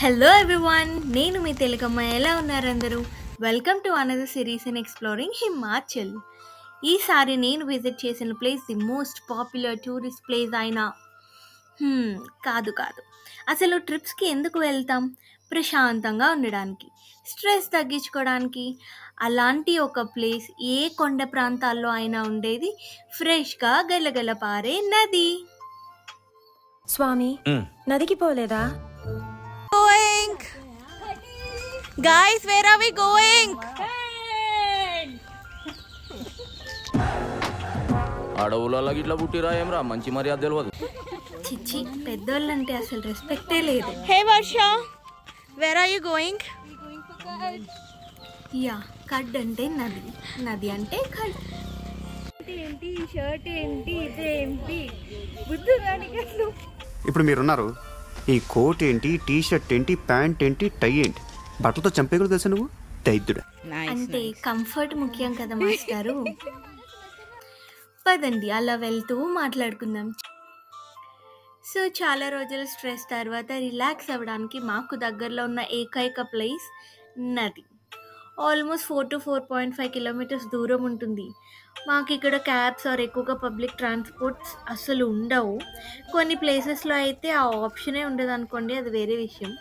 Hello everyone, నేను మీ తెలుగమ్మ. ఎలా ఉన్నారు అందరూ? Welcome to another series in exploring Himachal. ఈసారి నేను విజిట్ చేసిన place the most popular tourist place అయినా కాదు. అసలు ట్రిప్స్కి ఎందుకు వెళ్తాం? ప్రశాంతంగా ఉండడానికి, స్ట్రెస్ తగ్గించుకోవడానికి. అలాంటి ఒక ప్లేస్ ఏ కొండ ప్రాంతాల్లో అయినా ఉండేది ఫ్రెష్గా గలగల పారే నది. స్వామి, నదికి పోలేదా? Going, guys, where are we going? అడవులలో గిట్లా పుట్టిరా ఏమ్రా, మంచి మర్యాద తెలియదు. చిచ్చి, పెద్దోళ్ళంటే అసలు రెస్పెక్టే లేదు. Hey Varsha, where are you going? Yeah, కడ్ అంటే నది, నది అంటే కడ్. ఏంటి షర్ట్ ఏంటి ఇదేంటి బుద్ధు రాని గట్లు. ఇప్పుడు మీరున్నారు, ఈ కోట్ ఏంటి, టీ షర్ట్ ఏంటి, ప్యాంట్ ఏంటి, టై ఏంటి, బట్టలతో చంపేయగలరు తెలుసా నువ్వు దైద్యుడా. అంటే కంఫర్ట్ ముఖ్యం కదా మాస్టారు. పదండి అలా వెళ్తూ మాట్లాడుకుందాం. సో చాలా రోజుల స్ట్రెస్ తర్వాత రిలాక్స్ అవ్వడానికి మాకు దగ్గరలో ఉన్న ఏకైక ప్లేస్ నది. ఆల్మోస్ట్ 4 to 4.5 కిలోమీటర్స్ దూరం ఉంటుంది. మాకు ఇక్కడ క్యాబ్స్ ఆర్ ఎక్కువగా పబ్లిక్ ట్రాన్స్పోర్ట్స్ అసలు ఉండవు. కొన్ని ప్లేసెస్లో అయితే ఆ ఆప్షనే ఉండదు అనుకోండి, అది వేరే విషయం.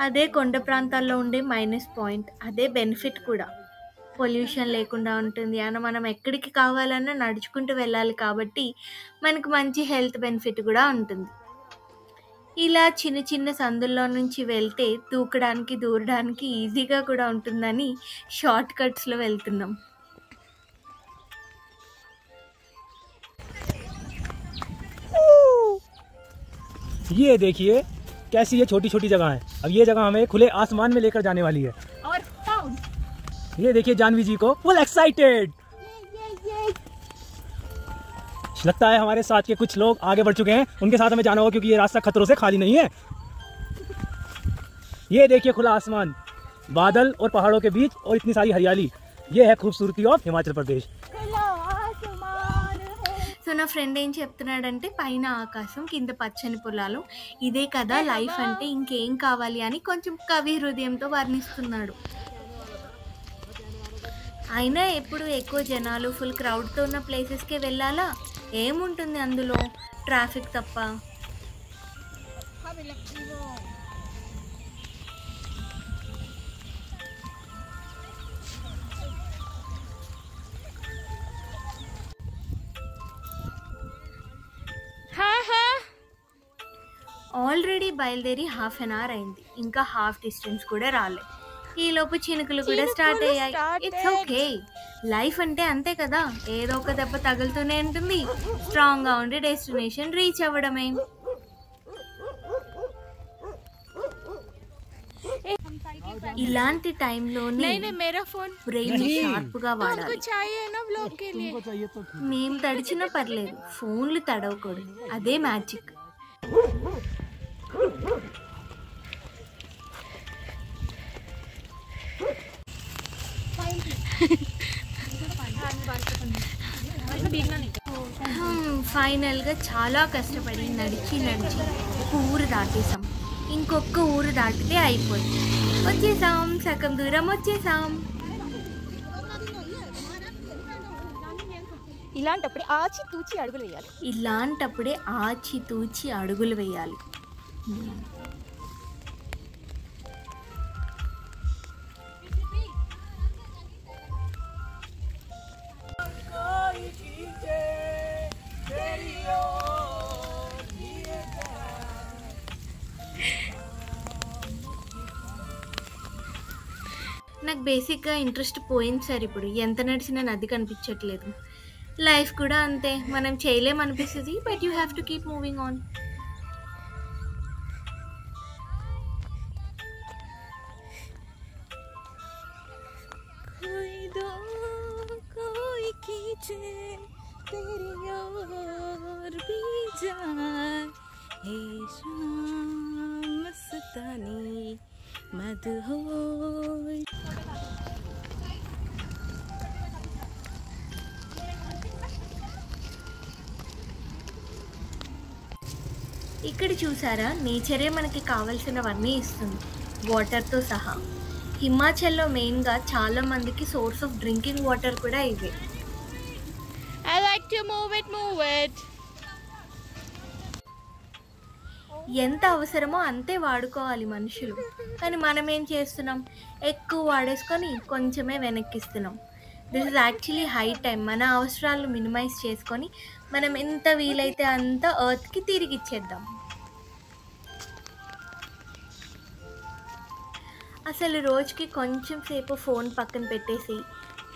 అదే కొండ ప్రాంతాల్లో ఉండే మైనస్ పాయింట్, అదే బెనిఫిట్ కూడా. పొల్యూషన్ లేకుండా ఉంటుంది అని మనం ఎక్కడికి కావాలన్నా నడుచుకుంటూ వెళ్ళాలి కాబట్టి మనకు మంచి హెల్త్ బెనిఫిట్ కూడా ఉంటుంది. ఇలా చిన్న చిన్న సందుల్లో నుంచి వెళ్తే దూకడానికి దూరడానికి ఈజీగా కూడా ఉంటుందని షార్ట్ కట్స్లో వెళ్తున్నాం. ये देखिए कैसी ये छोटी छोटी जगह है. अब ये जगह हमें खुले आसमान में लेकर जाने वाली है. और ये देखिए जानवी जी को फुल एक्साइटेड. लगता है हमारे साथ के कुछ लोग आगे बढ़ चुके हैं, उनके साथ हमें जाना होगा क्योंकि ये रास्ता खतरों से खाली नहीं है. ये देखिए खुला आसमान, बादल और पहाड़ों के बीच और इतनी सारी हरियाली. ये है खूबसूरती ऑफ हिमाचल प्रदेश. సో నా ఫ్రెండ్ ఏం చెప్తున్నాడంటే, పైన ఆకాశం కింద పచ్చని పొలాలు, ఇదే కదా లైఫ్ అంటే, ఇంకేం కావాలి అని కొంచెం కవి హృదయంతో వర్ణిస్తున్నాడు. అయినా ఎప్పుడు ఎక్కువ జనాలు ఫుల్ క్రౌడ్తో ఉన్న ప్లేసెస్కే వెళ్ళాలా? ఏముంటుంది అందులో, ట్రాఫిక్ తప్ప. ఆల్రెడీ బయలుదేరి ½ an hour అయింది, ఇంకా హాఫ్ డిస్టెన్స్ కూడా రాలే. ఈలోపు చినుకులు కూడా స్టార్ట్ అయ్యాయి. ఇట్స్ ఓకే, లైఫ్ అంటే అంతే కదా, ఏదో ఒక దెబ్బ తగులుతూనే ఉంటుంది. స్ట్రాంగ్గా ఉండి డెస్టినేషన్ రీచ్ అవ్వడమే. ఇలాంటి టైంలోనే బ్రెయిన్ షార్ప్గా వాడాలి. మేము తడిచినా పర్లేదు, ఫోన్లు తడవకూడదు, అదే మ్యాజిక్. ఫైనల్గా చాలా కష్టపడి నడిచి ఒక ఊరు దాటేసాం. ఇంకొక ఊరు దాటితే అయిపోయింది. వచ్చేసాం, సగం దూరం వచ్చేసాం. ఇలాంటప్పుడే ఆచితూచి అడుగులు వేయాలి. నాకు బేసిక్గా ఇంట్రెస్ట్ పోయింది సార్. ఇప్పుడు ఎంత నడిచినా నది కనిపించట్లేదు. లైఫ్ కూడా అంతే, మనం చేయలేమనిపిస్తుంది, but you have to keep moving on. ఇక్కడ చూసారా, నేచరే మనకి కావాల్సినవన్నీ ఇస్తుంది, వాటర్తో సహా. హిమాచల్లో మెయిన్గా చాలా మందికి సోర్స్ ఆఫ్ డ్రింకింగ్ వాటర్ కూడా ఇవే. I like to move it. ఎంత అవసరమో అంతే వాడుకోవాలి మనుషులు. కానీ మనం ఏం చేస్తున్నాం, ఎక్కువ వాడేసుకొని కొంచెమే వెనక్కిస్తున్నాం. This is actually high time మన అవసరాలు మినిమైజ్ చేసుకొని మనం ఎంత వీలైతే అంత ఎర్త్కి తిరిగి ఇచ్చేద్దాం. అసలు రోజుకి కొంచెం సేపు ఫోన్ పక్కన పెట్టేసి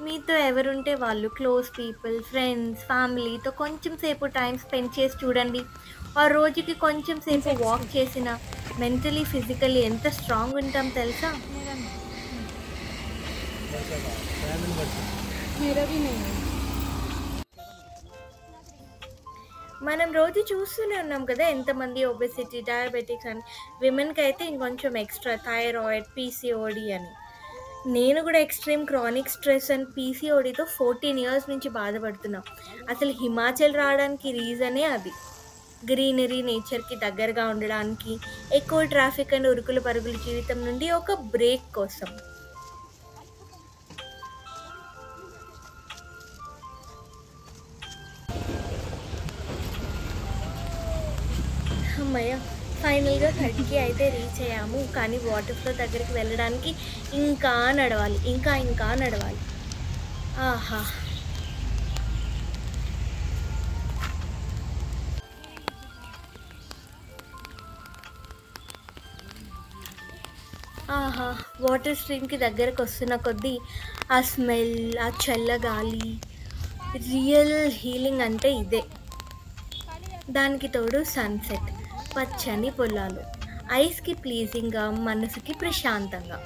మీతో ఎవరుంటే వాళ్ళు, క్లోజ్ పీపుల్, ఫ్రెండ్స్, ఫ్యామిలీతో కొంచెం సేపు టైం స్పెండ్ చేసి చూడండి. ఆ రోజుకి కొంచెం సేపు వాక్ చేసిన మెంటలీ ఫిజికల్లీ ఎంత స్ట్రాంగ్ ఉంటాం తెలుసా. మనం రోజు చూస్తూనే ఉన్నాం కదా ఎంతమంది ఒబెసిటీ, డయాబెటిక్స్ అని. విమెన్కి అయితే ఇంకొంచెం ఎక్స్ట్రా థైరాయిడ్, పీసీఓడి అని. నేను కూడా ఎక్స్ట్రీమ్ క్రానిక్ స్ట్రెస్ అండ్ పీసీఓడితో 14 years నుంచి బాధపడుతున్నా. అసలు హిమాచల్ రావడానికి రీజనే అది. గ్రీనరీ, నేచర్కి దగ్గరగా ఉండడానికి, ఎక్కువ ట్రాఫిక్ అండ్ ఉరుకుల పరుగుల జీవితం నుండి ఒక బ్రేక్ కోసం. అమ్మయ్య, ఫైనల్గా 30కి అయితే రీచ్ అయ్యాము. కానీ వాటర్ ఫ్లో దగ్గరికి వెళ్ళడానికి ఇంకా నడవాలి, ఇంకా నడవాలి. ఆహా, వాటర్ స్ట్రీమ్కి దగ్గరకు వస్తున్న కొద్దీ ఆ స్మెల్, ఆ చల్లగాలి, రియల్ హీలింగ్ అంటే ఇదే. దానికి తోడు సన్సెట్, పచ్చని పొలాలు, ఐస్కి ప్లీజింగ్గా, మనసుకి ప్రశాంతంగా.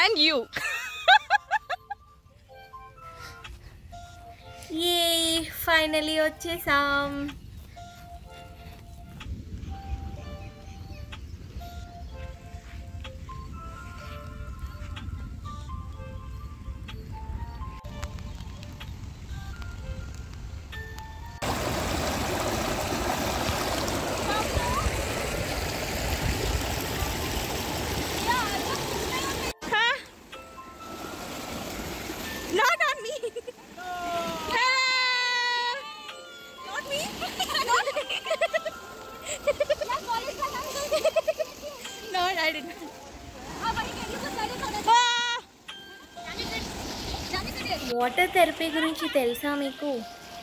And you. ఏ ఫైనలీ వచ్చేసాం. Not on me. Not me. No, I didn't. Water therapy గురించి తెలుసా మీకు?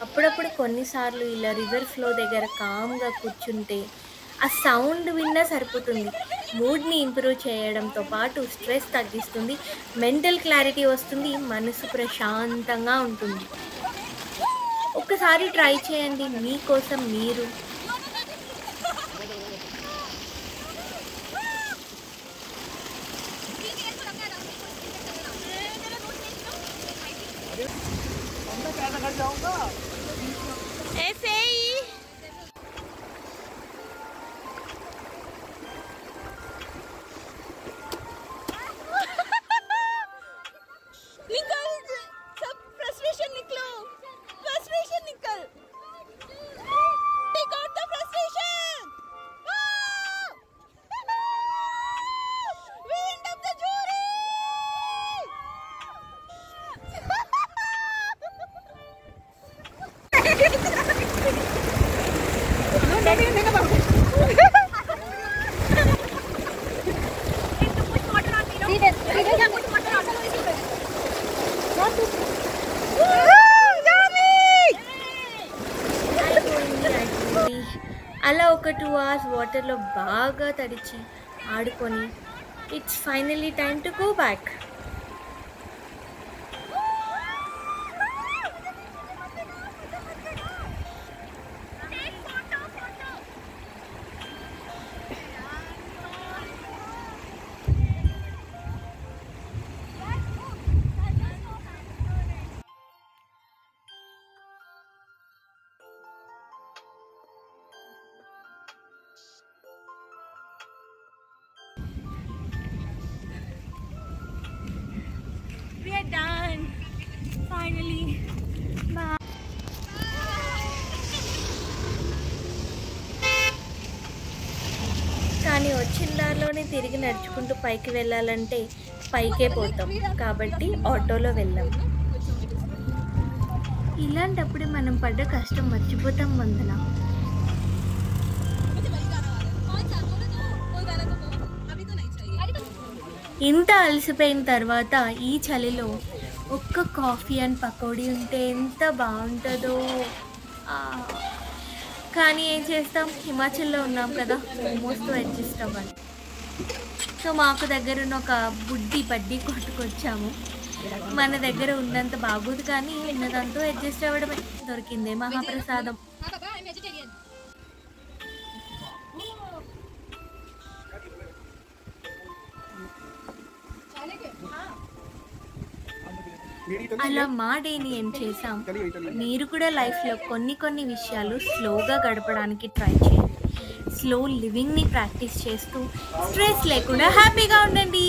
అప్పుడప్పుడు కొన్నిసార్లు ఇలా రివర్ ఫ్లో దగ్గర కామ్గా కూర్చుంటే ఆ సౌండ్ విన్నా సరిపోతుంది. మూడ్ని ఇంప్రూవ్ చేయడంతో పాటు స్ట్రెస్ తగ్గిస్తుంది, మెంటల్ క్లారిటీ వస్తుంది, మనసు ప్రశాంతంగా ఉంటుంది. ఒక్కసారి ట్రై చేయండి, మీకోసం మీరు. ऐसे ही निकल, सब फ्रस्ट्रेशन निकलो, फ्रस्ट्रेशन निकल, take out the frustration, wind up the jury. అలా ఒక 2 hours వాటర్లో బాగా తడిచి ఆడుకొని it's finally time to go back. Finally కానీ వచ్చిన దారిలోనే తిరిగి నడుచుకుంటూ పైకి వెళ్ళాలంటే పైకే పోతాం కాబట్టి ఆటోలో వెళ్ళాం. ఇలాంటప్పుడు మనం పడ్డ కష్టం మర్చిపోతాం వందన. ఇంత అలసిపోయిన తర్వాత ఈ చలిలో ఒక్క కాఫీ అండ్ పకోడీ ఉంటే ఎంత బాగుంటుందో. కానీ ఏం చేస్తాం, హిమాచల్లో ఉన్నాం కదా, మోమోస్తో అడ్జస్ట్ అవ్వాలి. సో మాకు దగ్గర ఉన్న ఒక బడ్డీ కొట్టుకొచ్చాము. మన దగ్గర ఉన్నంత బాగోదు కానీ ఉన్నదంతా అడ్జస్ట్ అవ్వడమే. దొరికిందే మహాప్రసాదం. అలా మా డేని ఏం చేసాం. మీరు కూడా లైఫ్లో కొన్ని విషయాలు స్లోగా గడపడానికి ట్రై చేయండి. స్లో లివింగ్ని ప్రాక్టీస్ చేస్తూ స్ట్రెస్ లేకుండా హ్యాపీగా ఉండండి.